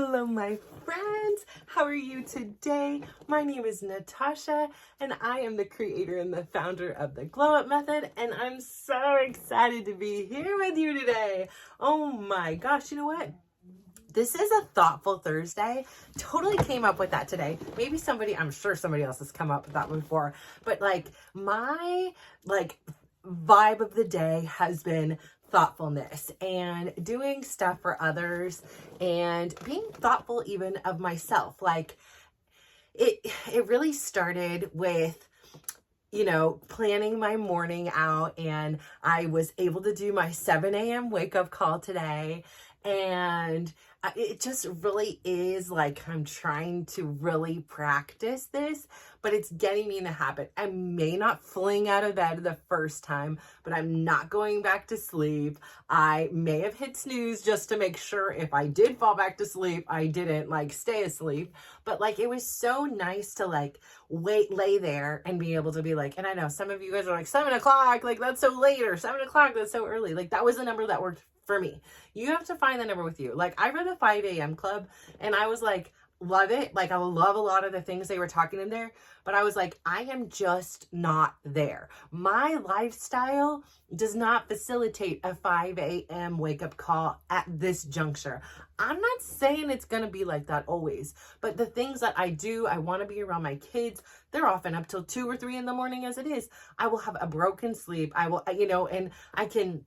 Hello, my friends. How are you today? My name is Natasha, and I am the creator and the founder of the Glow Up Method, and I'm so excited to be here with you today. Oh my gosh, you know what? This is a thoughtful Thursday. Totally came up with that today. Maybe I'm sure somebody else has come up with that before, but my vibe of the day has been thoughtfulness and doing stuff for others and being thoughtful even of myself. It really started with planning my morning out, and I was able to do my 7 a.m. wake up call today. And it just really is like I'm trying to really practice this, but it's getting me in the habit. I may not fling out of bed the first time, but I'm not going back to sleep. I may have hit snooze just to make sure if I did fall back to sleep, I didn't stay asleep. But it was so nice to lay there and be able to be and I know some of you guys are 7 o'clock, that's so late, or 7 o'clock, that's so early. That was the number that worked for me. You have to find the number with you. I read the 5 a.m. club and I was love it. I love a lot of the things they were talking in there, but I was I am just not there. My lifestyle does not facilitate a 5 a.m. wake up call at this juncture. I'm not saying it's going to be like that always, but the things that I do, I want to be around my kids. They're often up till 2 or 3 in the morning as it is. I will have a broken sleep. I will, and I can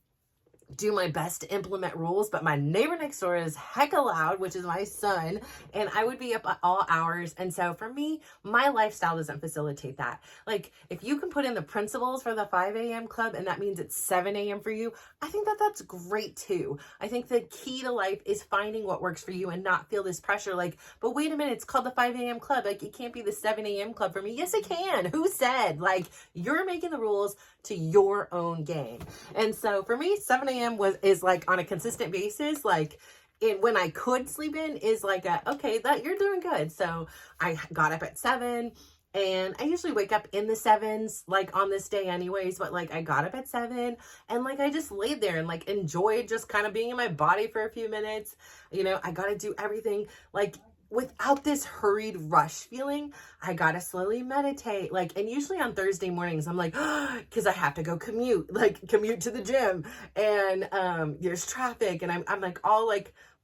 do my best to implement rules, but my neighbor next door is hecka loud, which is my son, and I would be up at all hours. And so for me, my lifestyle doesn't facilitate that. If you can put in the principles for the 5 a.m. club, and that means it's 7 a.m. for you, I think that that's great too. I think the key to life is finding what works for you and not feel this pressure but wait a minute, it's called the 5 a.m. club. It can't be the 7 a.m. club for me. Yes, it can. Who said? You're making the rules to your own game. And so for me, 7 a.m. is on a consistent basis. When I could sleep in is okay, that you're doing good. So I got up at 7, and I usually wake up in the 7s on this day anyways, but I got up at 7, and I just laid there and enjoyed just kind of being in my body for a few minutes. I got to do everything without this hurried rush feeling. I gotta slowly meditate. And usually on Thursday mornings, I'm because I have to go commute to the gym, and there's traffic, and I'm all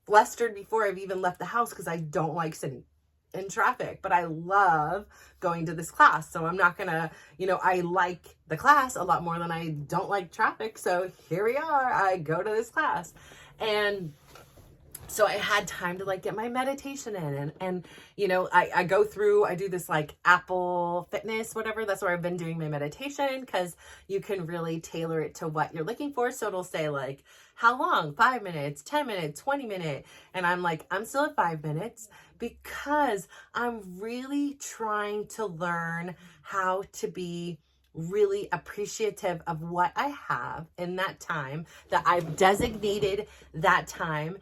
flustered before I've even left the house because I don't like sitting in traffic, but I love going to this class. So I'm not gonna, I like the class a lot more than I don't like traffic. So here we are, I go to this class. And so I had time to get my meditation in, and I go through, I do this Apple Fitness, whatever. That's where I've been doing my meditation, because you can really tailor it to what you're looking for. So it'll say how long, 5 minutes, 10 minutes, 20 minutes. And I'm still at 5 minutes because I'm really trying to learn how to be really appreciative of what I have in that time, that I've designated that time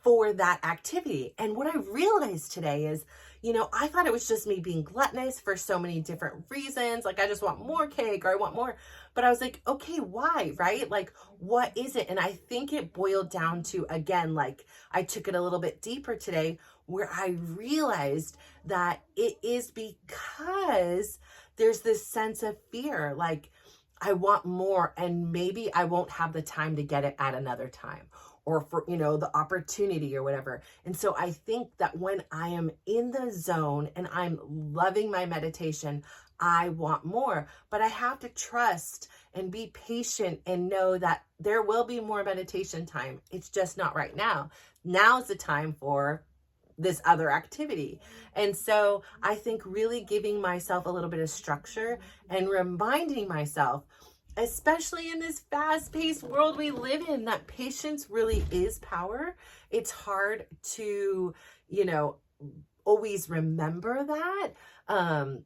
for that activity. And what I realized today is, I thought it was just me being gluttonous for so many different reasons. I just want more cake, or I want more. But I was okay, why, right? What is it? And I think it boiled down to, again, I took it a little bit deeper today, where I realized that it is because there's this sense of fear. I want more, and maybe I won't have the time to get it at another time, or for, the opportunity or whatever. And so I think that when I am in the zone and I'm loving my meditation, I want more, but I have to trust and be patient and know that there will be more meditation time. It's just not right now. Now's the time for this other activity. And so I think really giving myself a little bit of structure and reminding myself, especially in this fast-paced world we live in, that patience really is power. It's hard to, always remember that. And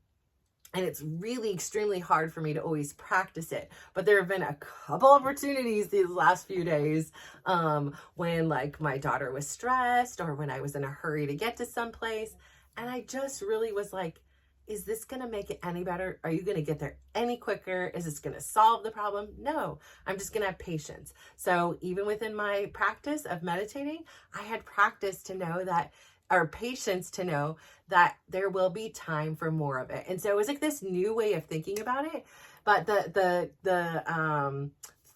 it's really extremely hard for me to always practice it. But there have been a couple opportunities these last few days when my daughter was stressed, or when I was in a hurry to get to someplace. And I just really was is this going to make it any better? Are you going to get there any quicker? Is this going to solve the problem? No, I'm just going to have patience. So even within my practice of meditating, I had practice to know that, or patience to know that there will be time for more of it. And so it was like this new way of thinking about it. But the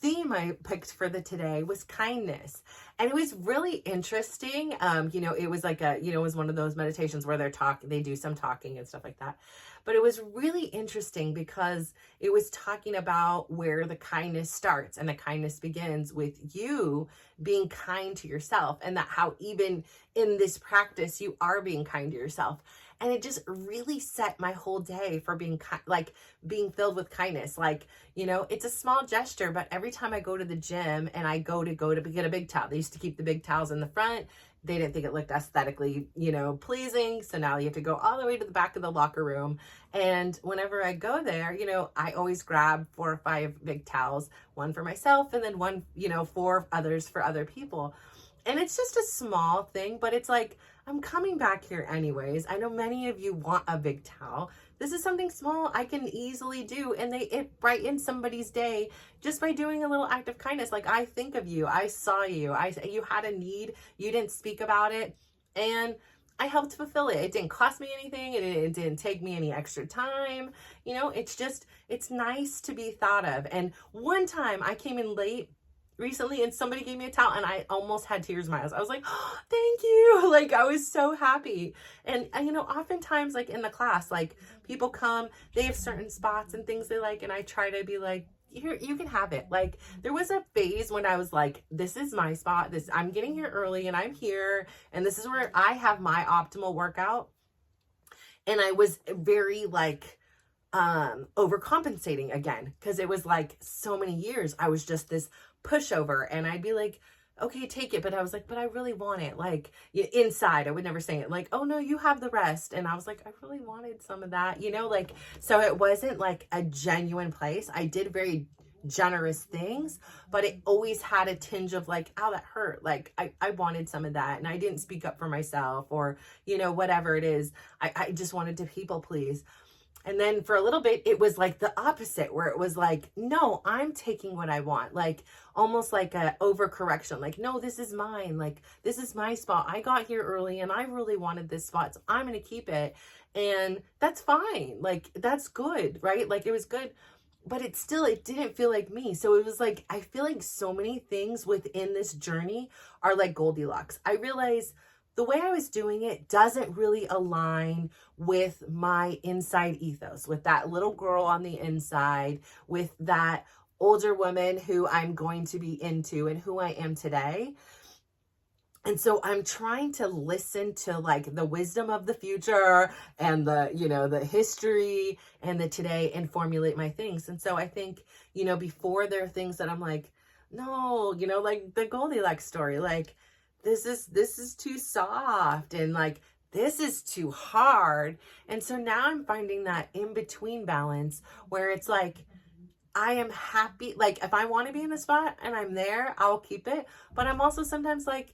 theme I picked for the today was kindness. And it was really interesting. It was like it was one of those meditations where they do some talking and stuff like that. But it was really interesting because it was talking about where the kindness starts, and the kindness begins with you being kind to yourself, and that how even in this practice, you are being kind to yourself. And it just really set my whole day for being being filled with kindness. It's a small gesture, but every time I go to the gym and I go to get a big towel, they used to keep the big towels in the front. They didn't think it looked aesthetically, pleasing. So now you have to go all the way to the back of the locker room. And whenever I go there, I always grab 4 or 5 big towels, one for myself and then one, 4 others for other people. And it's just a small thing, but it's like, I'm coming back here anyways. I know many of you want a big towel. This is something small I can easily do, and it brightens somebody's day just by doing a little act of kindness. Like, I think of you, I saw you, you had a need, you didn't speak about it, and I helped fulfill it. It didn't cost me anything. It didn't take me any extra time. It's nice to be thought of. And one time I came in late recently and somebody gave me a towel and I almost had tears in my eyes. I was like, oh, thank you. Like, I was so happy. And oftentimes, like in the class, like people come, they have certain spots and things they like. And I try to be like, here, you can have it. Like, there was a phase when I was like, this is my spot. I'm getting here early and I'm here. And this is where I have my optimal workout. And I was very overcompensating again, because it was like so many years I was just this pushover, and I'd be like, okay, take it, but I was like, but I really want it. Like, inside I would never say it, like, oh no, you have the rest. And I was like, I really wanted some of that, so it wasn't like a genuine place. I did very generous things, but it always had a tinge of like, ow, that hurt. Like, I wanted some of that, and I didn't speak up for myself, or whatever it is. I just wanted to people please. And then for a little bit, it was like the opposite, where it was like, no, I'm taking what I want. Like, almost like a overcorrection. Like, no, this is mine. Like, this is my spot. I got here early and I really wanted this spot, so I'm going to keep it. And that's fine. Like, that's good, right? Like, it was good, but it didn't feel like me. So it was like, I feel like so many things within this journey are like Goldilocks. I realized the way I was doing it doesn't really align with my inside ethos, with that little girl on the inside, with that older woman who I'm going to be into and who I am today. And so I'm trying to listen to like the wisdom of the future and the history and the today, and formulate my things. And so I think, before there are things that I'm like, no, like the Goldilocks story, like, this is too soft, and like, this is too hard. And so now I'm finding that in between balance where it's like, I am happy. Like, if I want to be in the spot and I'm there, I'll keep it. But I'm also sometimes like,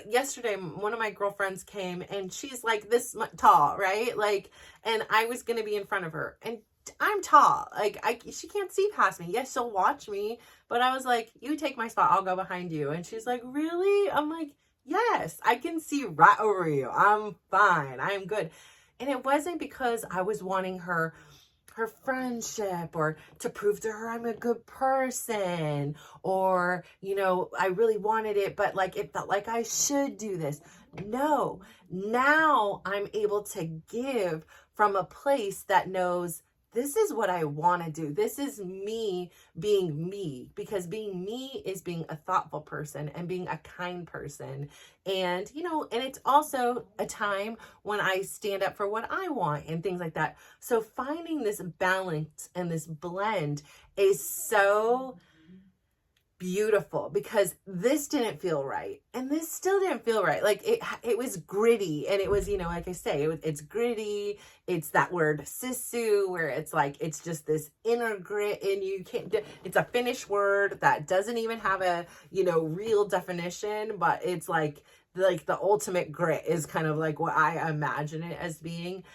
yesterday, one of my girlfriends came and she's like this tall, right? Like, and I was going to be in front of her, and I'm tall. Like, she can't see past me. Yes, she'll watch me, but I was like, you take my spot, I'll go behind you. And she's like, really? I'm like, yes, I can see right over you. I'm fine. I'm good. And it wasn't because I was wanting her friendship, or to prove to her I'm a good person, or, I really wanted it, but like, it felt like I should do this. No, now I'm able to give from a place that knows, this is what I want to do. This is me being me, because being me is being a thoughtful person and being a kind person. And, and it's also a time when I stand up for what I want and things like that. So finding this balance and this blend is so beautiful, because this didn't feel right and this still didn't feel right. Like, it was gritty, and it was, like I say, it's gritty. It's that word sisu, where it's like, it's just this inner grit, and you can't, it's a Finnish word that doesn't even have a, real definition, but it's like the ultimate grit is kind of like what I imagine it as being.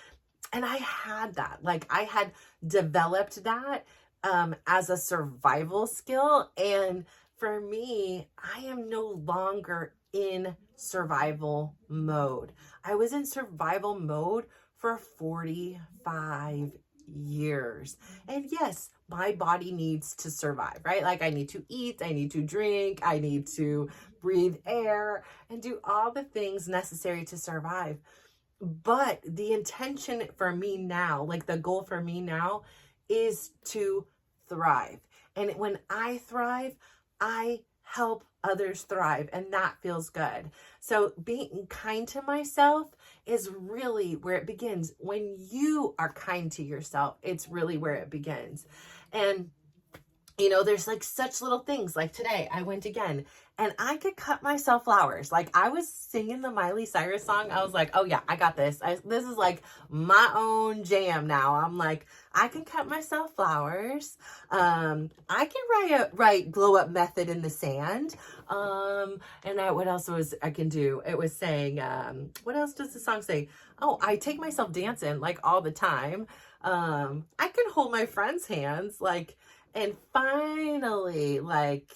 And I had that, like I had developed that as a survival skill. And for me, I am no longer in survival mode. I was in survival mode for 45 years. And yes, my body needs to survive, right? Like I need to eat, I need to drink, I need to breathe air and do all the things necessary to survive. But the intention for me now, like the goal for me now, is to thrive. And when I thrive, I help others thrive, and that feels good. So being kind to myself is really where it begins. When you are kind to yourself, it's really where it begins. And you know, there's like such little things. Like today, I went again and I could cut myself flowers. Like I was singing the Miley Cyrus song. I was like, oh yeah, I got this. This is like my own jam now. I'm like, I can cut myself flowers. I can write glow up method in the sand. What else I can do? It was saying, what else does the song say? Oh, I take myself dancing like all the time. I can hold my friends' hands like, and finally, like,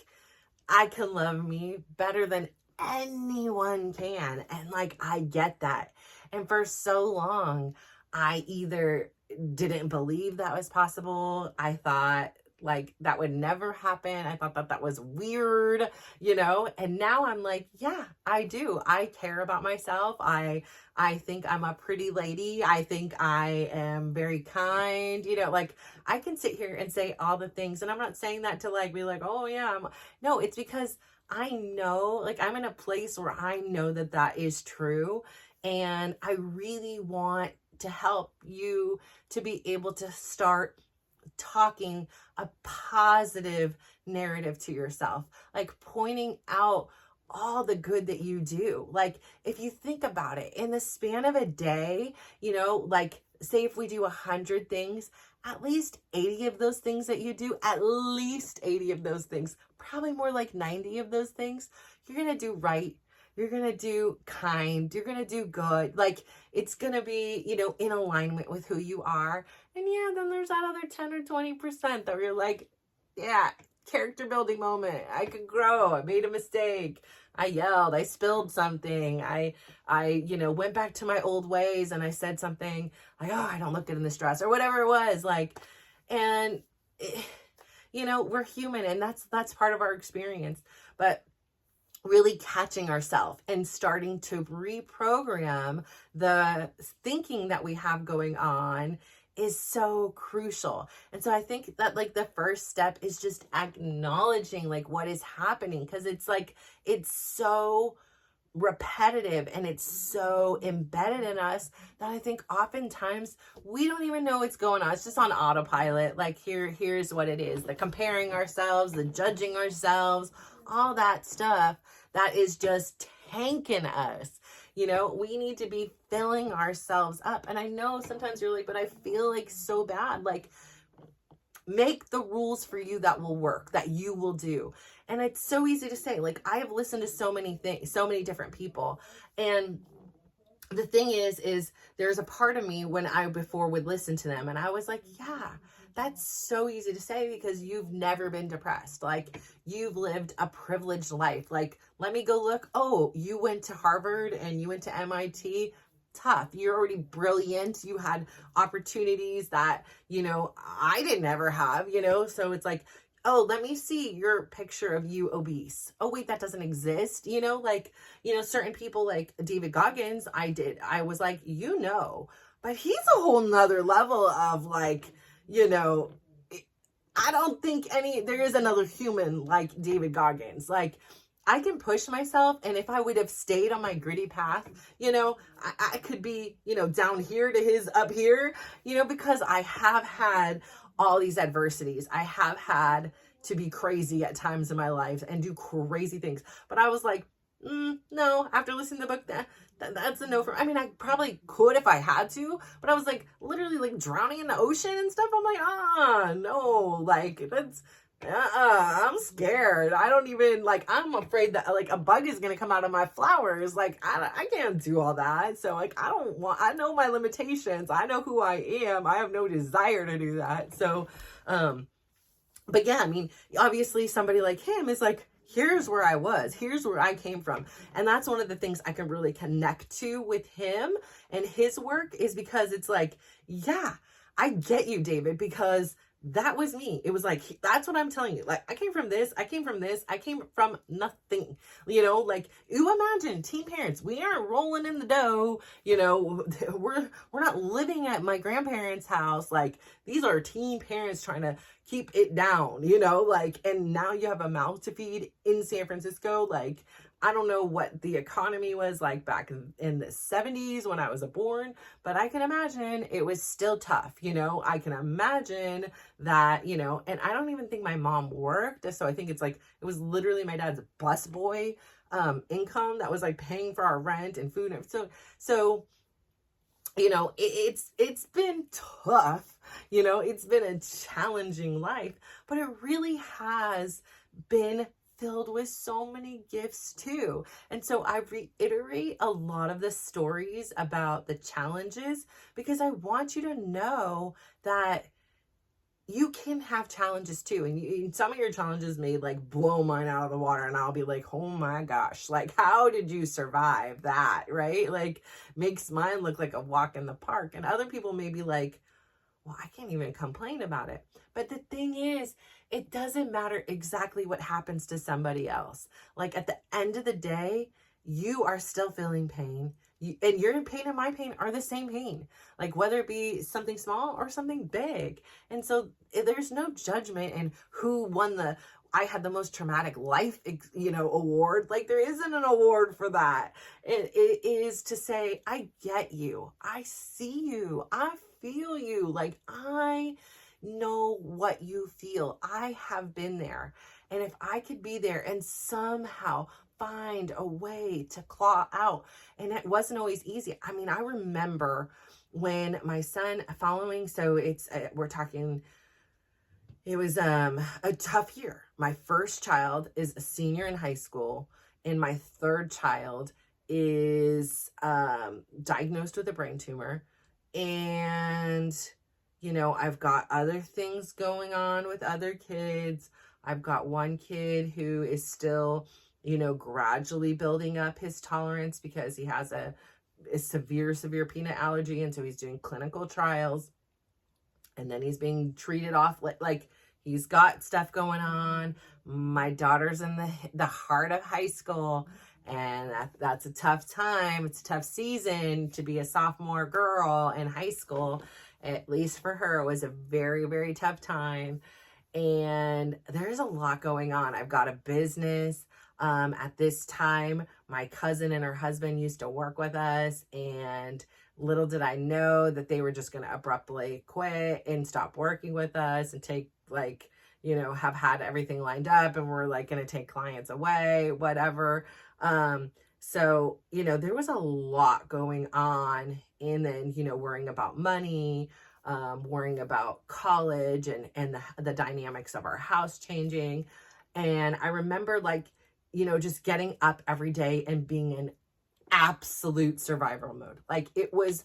I can love me better than anyone can. And like, I get that. And for so long, I either didn't believe that was possible. I thought like that would never happen. I thought that that was weird, you know? And now I'm like, yeah, I do. I care about myself. I think I'm a pretty lady. I think I am very kind, you know, like I can sit here and say all the things. And I'm not saying that to like be like, oh yeah, no, it's because I know, like I'm in a place where I know that that is true. And I really want to help you to be able to start talking a positive narrative to yourself, like pointing out all the good that you do. Like if you think about it in the span of a day, you know, like say if we do 100 things, at least 80 of those things that you do, at least 80 of those things, probably more like 90 of those things, you're going to do right. You're going to do kind. You're going to do good. Like it's going to be, you know, in alignment with who you are. And yeah, then there's that other 10 or 20% that you're like, yeah, character building moment. I could grow. I made a mistake. I yelled. I spilled something. I, you know, went back to my old ways and I said something like, oh, I don't look good in this dress or whatever it was like, and you know, we're human and that's part of our experience, but really catching ourselves and starting to reprogram the thinking that we have going on is so crucial. And so I think that like the first step is just acknowledging like what is happening, because it's like it's so repetitive and it's so embedded in us that I think oftentimes we don't even know what's going on. It's just on autopilot. Like here's what it is: the comparing ourselves, the judging ourselves, all that stuff that is just tanking us. You know, we need to be filling ourselves up. And I know sometimes you're like, but I feel like so bad. Like, make the rules for you that will work, that you will do. And it's so easy to say. Like, I have listened to so many things, so many different people. And the thing is there's a part of me when I before would listen to them and I was like, yeah, that's so easy to say because you've never been depressed. Like you've lived a privileged life. Like, let me go look. Oh, you went to Harvard and you went to MIT. Tough. You're already brilliant. You had opportunities that, you know, I didn't ever have, you know? So it's like, oh, let me see your picture of you obese. Oh, wait, that doesn't exist. You know, like, you know, certain people like David Goggins, I was like, you know, but he's a whole nother level of like, you know, I don't think there is another human like David Goggins. Like, I can push myself, and if I would have stayed on my gritty path, you know, I could be, you know, down here to his up here, you know, because I have had all these adversities. I have had to be crazy at times in my life and do crazy things. But I was like, no, after listening to the book, that's a no for, I mean, I probably could if I had to, but I was like literally like drowning in the ocean and stuff. I'm like, no, like I'm scared. I don't even, like, I'm afraid that, like, a bug is going to come out of my flowers. Like, I can't do all that. So, like, I know my limitations. I know who I am. I have no desire to do that. So, but yeah, I mean, obviously somebody like him is like, here's where I was, here's where I came from. And that's one of the things I can really connect to with him and his work, is because it's like, yeah, I get you, David, because that was me. It was like, that's what I'm telling you. Like, I came from this, I came from this, I came from nothing, like, you imagine teen parents, we aren't rolling in the dough, we're not living at my grandparents' house. Like, these are teen parents trying to keep it down, like, and now you have a mouth to feed in San Francisco. Like, I don't know what the economy was like back in the 70s when I was born, but I can imagine it was still tough. I can imagine that, and I don't even think my mom worked. So I think it's like, it was literally my dad's busboy income that was like paying for our rent and food. And so, it's been tough, it's been a challenging life, but it really has been filled with so many gifts too. And so I reiterate a lot of the stories about the challenges, because I want you to know that you can have challenges too. And some of your challenges may like blow mine out of the water, and I'll be like, oh my gosh, like, how did you survive that? Right? Like, makes mine look like a walk in the park. And other people may be like, well, I can't even complain about it. But the thing is, it doesn't matter exactly what happens to somebody else. Like, at the end of the day, you are still feeling pain. And your pain and my pain are the same pain. Like, whether it be something small or something big. And so there's no judgment in who won I had the most traumatic life, award. Like, there isn't an award for that. It is to say, I get you. I see you. I feel you. Like, I know what you feel. I have been there. And if I could be there and somehow find a way to claw out, and it wasn't always easy. I mean, I remember when my son so we're talking, it was a tough year. My first child is a senior in high school, and my third child is diagnosed with a brain tumor. And, I've got other things going on with other kids. I've got one kid who is still, gradually building up his tolerance because he has a severe peanut allergy. And so he's doing clinical trials. And then he's being treated off like he's got stuff going on. My daughter's in the heart of high school, and that's a tough time. It's a tough season to be a sophomore girl in high school. At least for her, it was a very, very tough time. And there's a lot going on. I've got a business. At this time, my cousin and her husband used to work with us, and little did I know that they were just going to abruptly quit and stop working with us and take have had everything lined up, and we're like going to take clients away, whatever. So, there was a lot going on, and then, worrying about money, worrying about college and the dynamics of our house changing. And I remember just getting up every day and being in absolute survival mode. Like, it was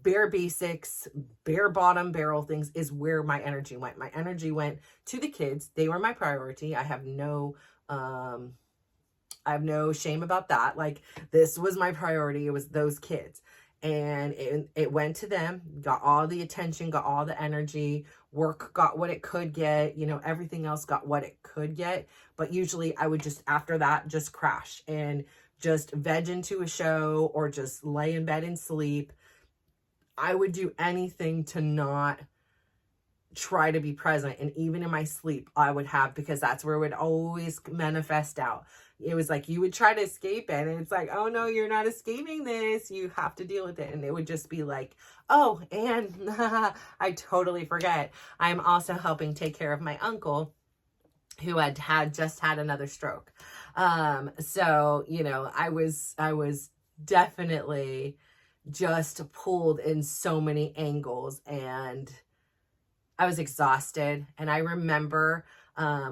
bare basics, bare bottom barrel things is where my energy went. My energy went to the kids. They were my priority. I have no shame about that. Like, this was my priority. It was those kids. And it went to them, got all the attention, got all the energy. Work got what it could get, everything else got what it could get. But usually I would just, after that, just crash and just veg into a show or just lay in bed and sleep. I would do anything to not try to be present. And even in my sleep, I would have, because that's where it would always manifest out. It was like, you would try to escape it, and it's like, oh no, you're not escaping this. You have to deal with it. And it would just be like, oh, and I totally forget, I'm also helping take care of my uncle who had just had another stroke. So, I was definitely just pulled in so many angles, and I was exhausted. And I remember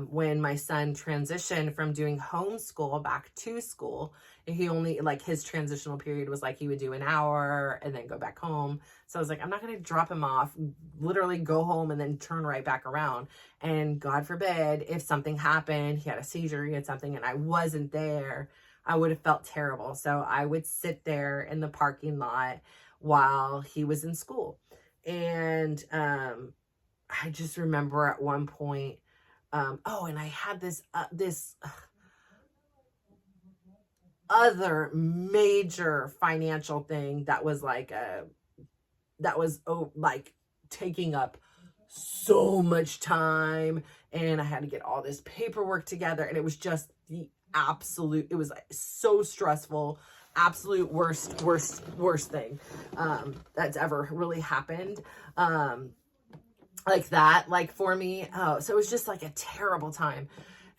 when my son transitioned from doing homeschool back to school, he only, like, his transitional period was like he would do an hour and then go back home. So I was like, I'm not going to drop him off, literally go home and then turn right back around. And God forbid, if something happened, he had a seizure, he had something, and I wasn't there, I would have felt terrible. So I would sit there in the parking lot while he was in school. And I just remember at one point, and I had this other major financial thing that was like taking up so much time, and I had to get all this paperwork together, and it was just it was like so stressful, absolute worst thing that's ever really happened. Like that, like for me. Oh, so it was just like a terrible time.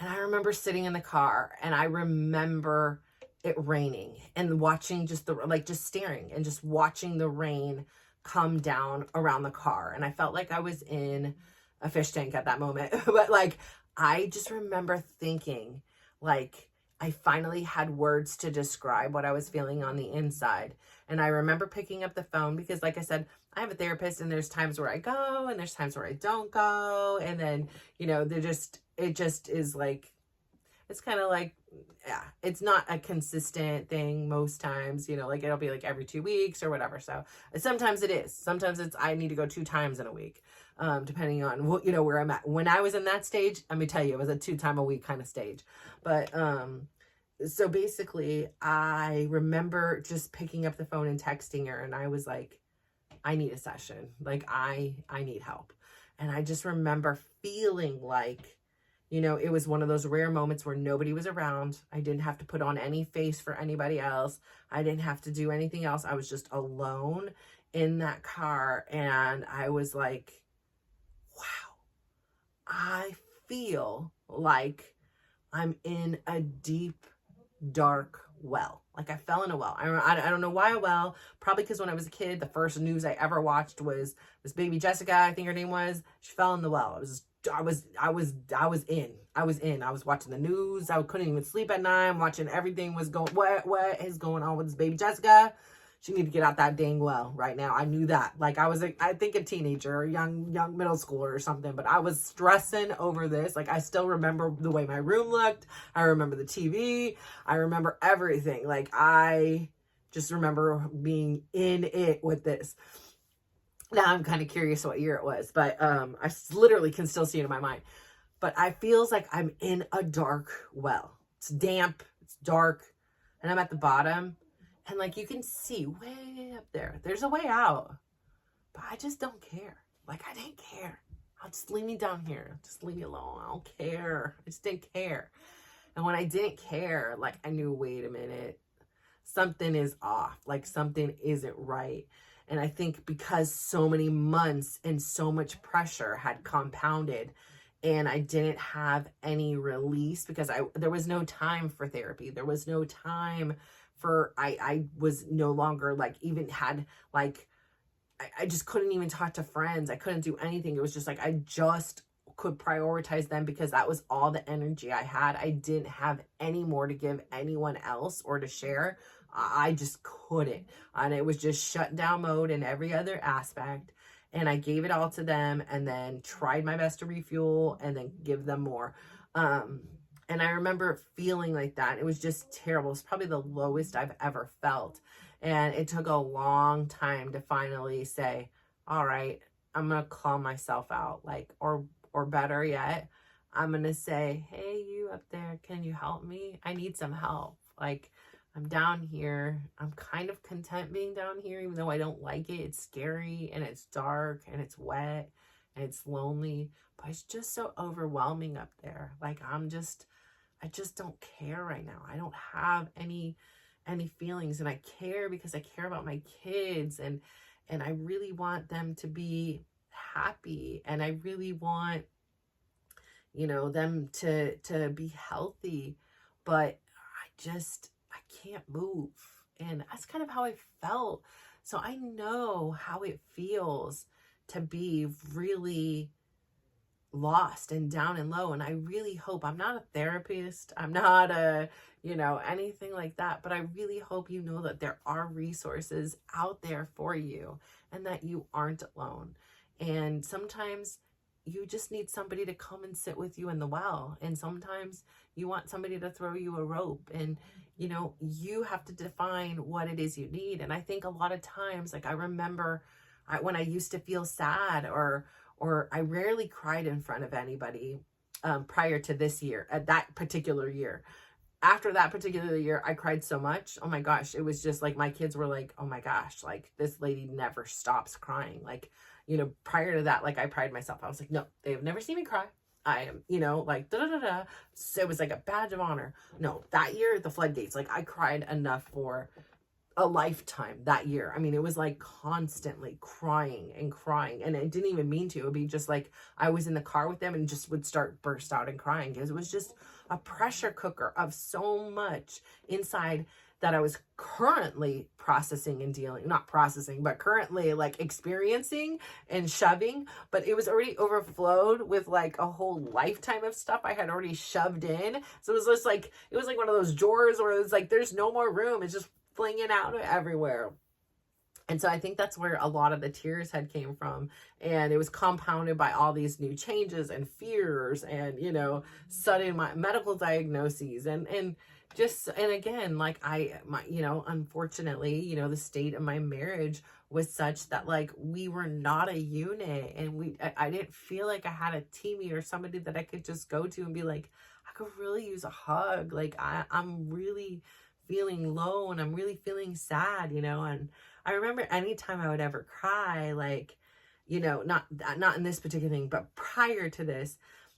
And I remember sitting in the car, and I remember it raining and watching just staring and just watching the rain come down around the car. And I felt like I was in a fish tank at that moment. But like, I just remember thinking, like, I finally had words to describe what I was feeling on the inside. And I remember picking up the phone because, like I said, I have a therapist, and there's times where I go and there's times where I don't go. And then, it just is like, it's kind of like, yeah, it's not a consistent thing most times, like it'll be like every 2 weeks or whatever. So sometimes it is. Sometimes I need to go 2 times in a week, depending on what, where I'm at. When I was in that stage, let me tell you, it was a 2 time a week kind of stage. But, so basically I remember just picking up the phone and texting her, and I was like, I need a session. Like I need help. And I just remember feeling like, it was one of those rare moments where nobody was around. I didn't have to put on any face for anybody else. I didn't have to do anything else. I was just alone in that car. And I was like, wow, I feel like I'm in a deep, dark well. Like I fell in a well. I don't know why a well. Probably because when I was a kid, the first news I ever watched was this baby Jessica, I think her name was. She fell in the well. I was in. I was watching the news. I couldn't even sleep at night. I'm watching everything was going. What is going on with this baby Jessica? She need to get out that dang well right now. I knew that. Like I was, I think a teenager or young middle schooler or something, but I was stressing over this. Like I still remember the way my room looked. I remember the TV. I remember everything. Like I just remember being in it with this. Now I'm kind of curious what year it was, but I literally can still see it in my mind. But I feels like I'm in a dark well. It's damp, it's dark, and I'm at the bottom. And like you can see way up there, there's a way out, but I just don't care. Like I didn't care. I'll just leave me down here. Just leave me alone. I don't care. I just didn't care. And when I didn't care, like I knew, wait a minute, something is off. Like something isn't right. And I think because so many months and so much pressure had compounded, and I didn't have any release because there was no time for therapy. There was no time for, I was no longer like even had like, I just couldn't even talk to friends. I couldn't do anything. It was just like, I just could prioritize them because that was all the energy I had. I didn't have any more to give anyone else or to share. I just couldn't. And it was just shut down mode in every other aspect. And I gave it all to them and then tried my best to refuel and then give them more. And I remember feeling like that. It was just terrible. It's probably the lowest I've ever felt. And it took a long time to finally say, all right, I'm going to call myself out. Like, or better yet, I'm going to say, hey, you up there, can you help me? I need some help. Like, I'm down here. I'm kind of content being down here, even though I don't like it. It's scary and it's dark and it's wet and it's lonely, but it's just so overwhelming up there. Like, I just don't care right now. I don't have any feelings, and I care because I care about my kids, and I really want them to be happy, and I really want, them to be healthy, but I can't move. And that's kind of how I felt. So I know how it feels to be really lost and down and low. And I really hope, I'm not a therapist, I'm not a, anything like that, but I really hope you know that there are resources out there for you and that you aren't alone. And sometimes you just need somebody to come and sit with you in the well. And sometimes you want somebody to throw you a rope, and you have to define what it is you need. And I think a lot of times, like I remember when I used to feel sad, or I rarely cried in front of anybody prior to this year, at that particular year. After that particular year, I cried so much. Oh my gosh. It was just like my kids were like, oh my gosh, like this lady never stops crying. Like, prior to that, like I pride myself. I was like, no, they have never seen me cry. I am, like, da da da da. So it was like a badge of honor. No, that year, the floodgates, like I cried enough for a lifetime that year. I mean, it was like constantly crying and crying, and I didn't even mean to. It would be just like I was in the car with them and just would start burst out and crying, because it was just a pressure cooker of so much inside that I was currently processing and dealing, not processing, but currently like experiencing and shoving. But it was already overflowed with like a whole lifetime of stuff I had already shoved in. So it was just like, it was like one of those drawers where it's like, there's no more room. It's just flinging out everywhere. And so I think that's where a lot of the tears had came from. And it was compounded by all these new changes and fears and, sudden medical diagnoses and again, like unfortunately, the state of my marriage was such that like we were not a unit, and I didn't feel like I had a teammate or somebody that I could just go to and be like, I could really use a hug. Like I'm really feeling low and I'm really feeling sad, and I remember anytime I would ever cry, like, not in this particular thing, but prior to this,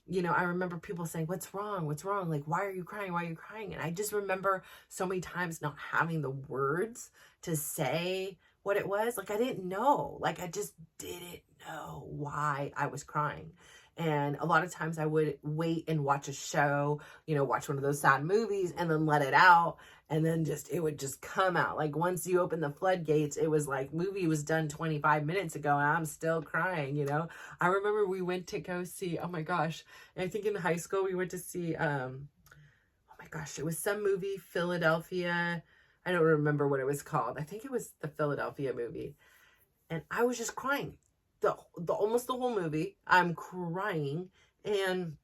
I remember people saying, what's wrong? What's wrong? Like, why are you crying? Why are you crying? And I just remember so many times not having the words to say what it was. Like, I didn't know. Like, I just didn't know why I was crying. And a lot of times I would wait and watch a show, watch one of those sad movies and then let it out. And then it would just come out. Like once you open the floodgates, it was like movie was done 25 minutes ago and I'm still crying, I remember we went to go see, oh my gosh, I think in high school we went to see, oh my gosh, it was some movie, Philadelphia. I don't remember what it was called. I think it was the Philadelphia movie. And I was just crying. The almost the whole movie, I'm crying. And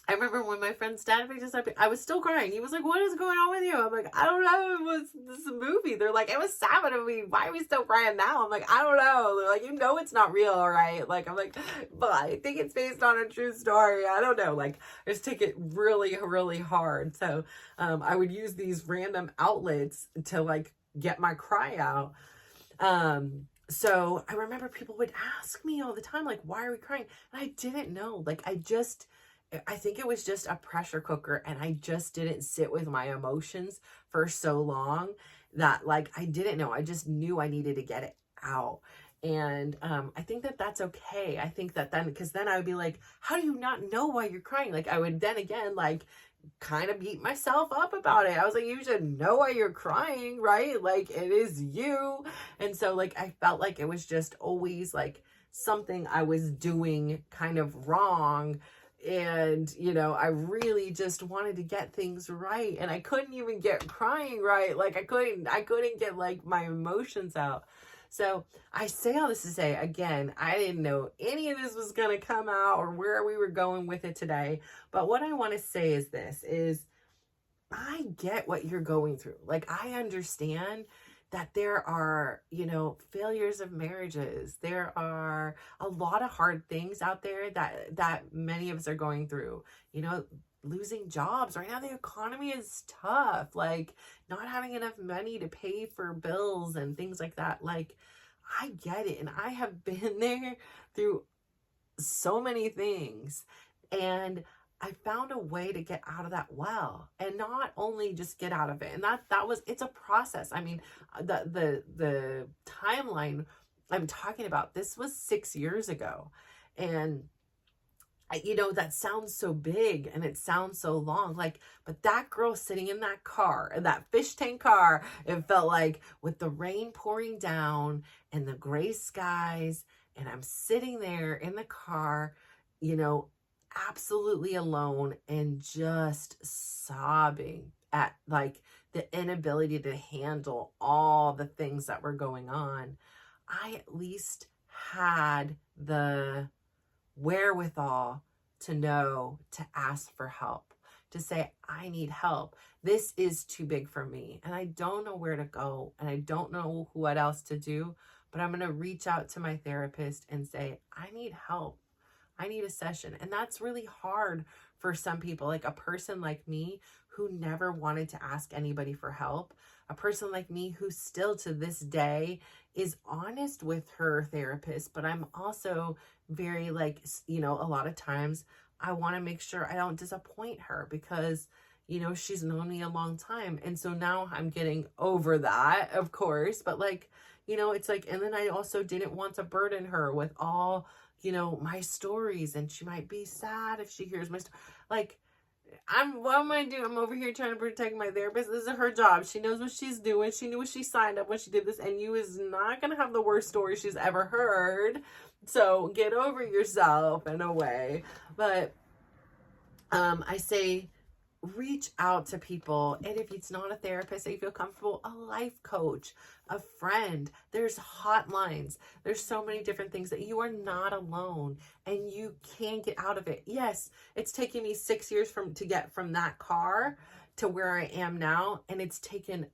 I remember when my friend's dad picked us up, I was still crying. He was like, what is going on with you? I'm like, I don't know. It was this movie. They're like, it was sad, but why are we still crying now? I'm like, I don't know. They're like, it's not real, right? Like, I'm like, but I think it's based on a true story. I don't know. Like, I just take it really, really hard. So I would use these random outlets to like get my cry out. So I remember people would ask me all the time, like, why are we crying? And I didn't know. Like, I think it was just a pressure cooker, and I just didn't sit with my emotions for so long that like, I didn't know. I just knew I needed to get it out. And I think that that's okay. I think that because then I would be like, how do you not know why you're crying? Like I would then again, like kind of beat myself up about it. I was like, you should know why you're crying, right? Like it is you. And so like, I felt like it was just always like something I was doing kind of wrong. And, I really just wanted to get things right. And I couldn't even get crying right. Like I couldn't get like my emotions out. So I say all this to say, again, I didn't know any of this was going to come out or where we were going with it today. But what I want to say is this, is I get what you're going through. Like I understand that there are, failures of marriages. There are a lot of hard things out there that many of us are going through, losing jobs right now. The economy is tough, like not having enough money to pay for bills and things like that. Like I get it. And I have been there through so many things. And I found a way to get out of that well, and not only just get out of it. And it's a process. I mean, the timeline I'm talking about, this was 6 years ago. And that sounds so big and it sounds so long, like, but that girl sitting in that car, in that fish tank car, it felt like with the rain pouring down and the gray skies, and I'm sitting there in the car, absolutely alone and just sobbing at like the inability to handle all the things that were going on, I at least had the wherewithal to know to ask for help, to say, I need help. This is too big for me. And I don't know where to go. And I don't know what else to do. But I'm going to reach out to my therapist and say, I need help. I need a session. And that's really hard for some people, like a person like me who never wanted to ask anybody for help, a person like me who still to this day is honest with her therapist, but I'm also very like, a lot of times I want to make sure I don't disappoint her because, she's known me a long time. And so now I'm getting over that, of course, but like, it's like, and then I also didn't want to burden her with all, my stories, and she might be sad if she hears my story. Like, what am I doing? I'm over here trying to protect my therapist. This is her job. She knows what she's doing. She knew what she signed up when she did this, and you is not going to have the worst story she's ever heard. So get over yourself in a way. But I say, reach out to people. And if it's not a therapist that you feel comfortable, a life coach, a friend, there's hotlines. There's so many different things that you are not alone and you can get out of it. Yes, it's taken me 6 years to get from that car to where I am now. And it's taken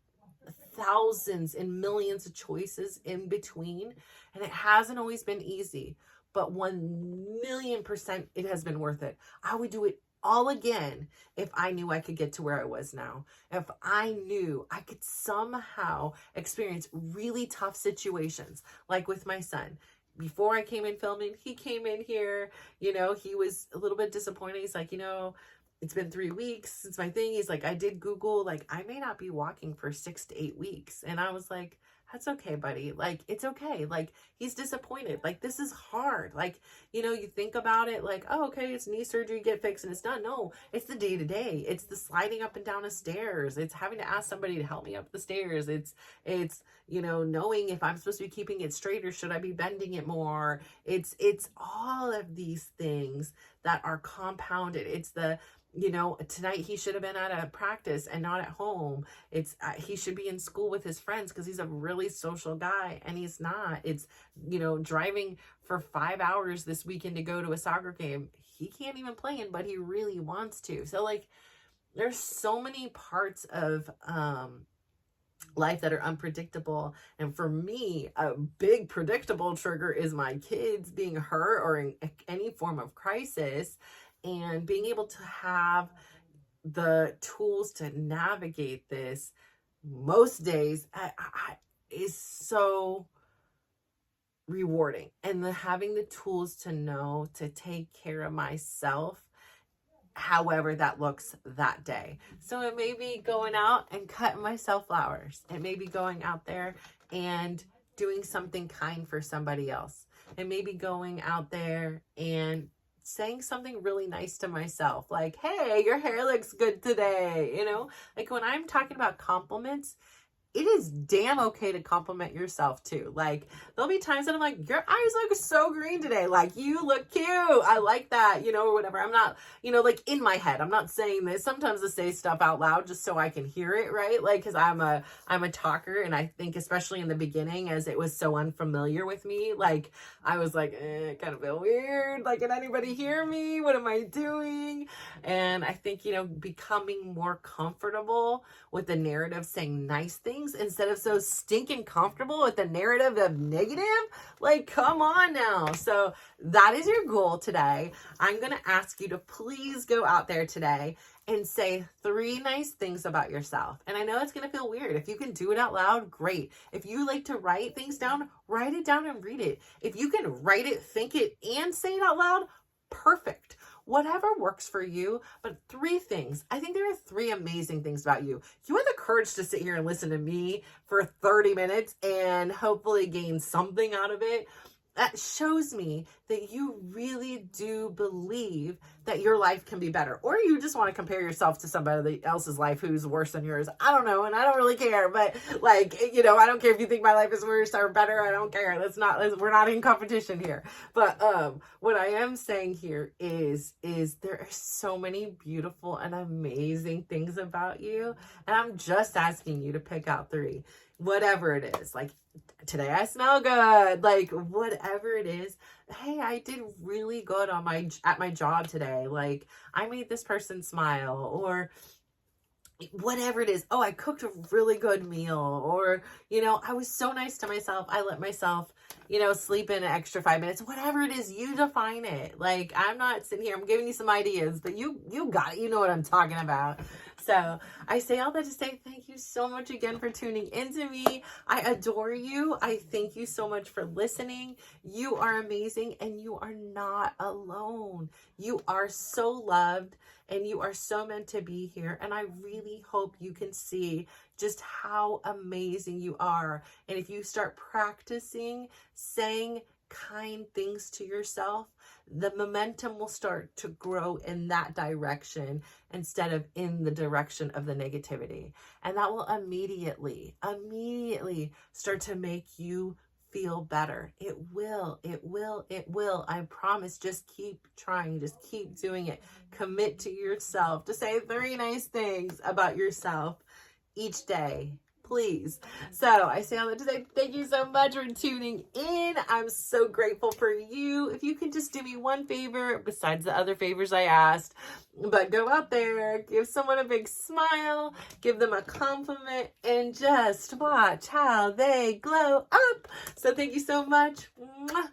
thousands and millions of choices in between. And it hasn't always been easy, but 1,000,000% it has been worth it. I would do it all again if I knew I could get to where I was now. If I knew I could somehow experience really tough situations, like with my son. Before I came in filming, he came in here, he was a little bit disappointed. He's like, it's been 3 weeks since my thing. He's like, I did Google, like, I may not be walking for 6 to 8 weeks. And I was like, that's okay, buddy. Like, it's okay. Like, he's disappointed. Like, this is hard. Like, you think about it like, oh, okay, it's knee surgery, get fixed and it's done. No, it's the day to day. It's the sliding up and down the stairs. It's having to ask somebody to help me up the stairs. It's, knowing if I'm supposed to be keeping it straight or should I be bending it more. It's all of these things that are compounded. It's the, tonight he should have been at a practice and not at home. It's he should be in school with his friends because he's a really social guy and he's not. It's, driving for 5 hours this weekend to go to a soccer game. He can't even play in, but he really wants to. So like, there's so many parts of life that are unpredictable. And for me, a big predictable trigger is my kids being hurt or in any form of crisis. And being able to have the tools to navigate this most days is so rewarding. And having the tools to know to take care of myself, however that looks that day. So it may be going out and cutting myself flowers. It may be going out there and doing something kind for somebody else. It may be going out there and saying something really nice to myself, like, hey, your hair looks good today. Like when I'm talking about compliments, it is damn okay to compliment yourself too. Like there'll be times that I'm like, your eyes look so green today. Like you look cute. I like that, or whatever. I'm not, like in my head, I'm not saying this. Sometimes I say stuff out loud just so I can hear it. Right. Like, cause I'm a talker. And I think especially in the beginning, as it was so unfamiliar with me, like I was like, kind of feel weird. Like, can anybody hear me? What am I doing? And I think, becoming more comfortable with the narrative, saying nice things, instead of so stinking comfortable with the narrative of negative. Like, come on now. So that is your goal today. I'm going to ask you to please go out there today and say 3 nice things about yourself. And I know it's going to feel weird. If you can do it out loud, great. If you like to write things down, write it down and read it. If you can write it, think it, and say it out loud, perfect. Whatever works for you, but 3 things. I think there are 3 amazing things about you. You have the courage to sit here and listen to me for 30 minutes and hopefully gain something out of it. That shows me that you really do believe that your life can be better, or you just want to compare yourself to somebody else's life who's worse than yours. I don't know. And I don't really care, but like, you know, I don't care if you think my life is worse or better. I don't care. We're not in competition here. But, what I am saying here is there are so many beautiful and amazing things about you. And I'm just asking you to pick out 3, whatever it is. Like, today I smell good, like whatever it is. Hey, I did really good at my job today. Like, I made this person smile, or whatever it is. Oh, I cooked a really good meal, or, you know, I was so nice to myself. I let myself, you know, sleep in an extra 5 minutes. Whatever it is, you define it. Like, I'm not sitting here, I'm giving you some ideas, but you got it. You know what I'm talking about. So I say all that to say thank you so much again for tuning into me. I adore you. I thank you so much for listening. You are amazing, and you are not alone. You are so loved, and you are so meant to be here. And I really hope you can see just how amazing you are. And if you start practicing saying kind things to yourself, the momentum will start to grow in that direction instead of in the direction of the negativity. And that will immediately start to make you feel better. It will. I promise. Just keep trying. Just keep doing it. Commit to yourself to say 3 nice things about yourself each day, please. So I say all that to say thank you so much for tuning in. I'm so grateful for you. If you can just do me one favor besides the other favors I asked, but go out there, give someone a big smile, give them a compliment, and just watch how they glow up. So thank you so much. Bye.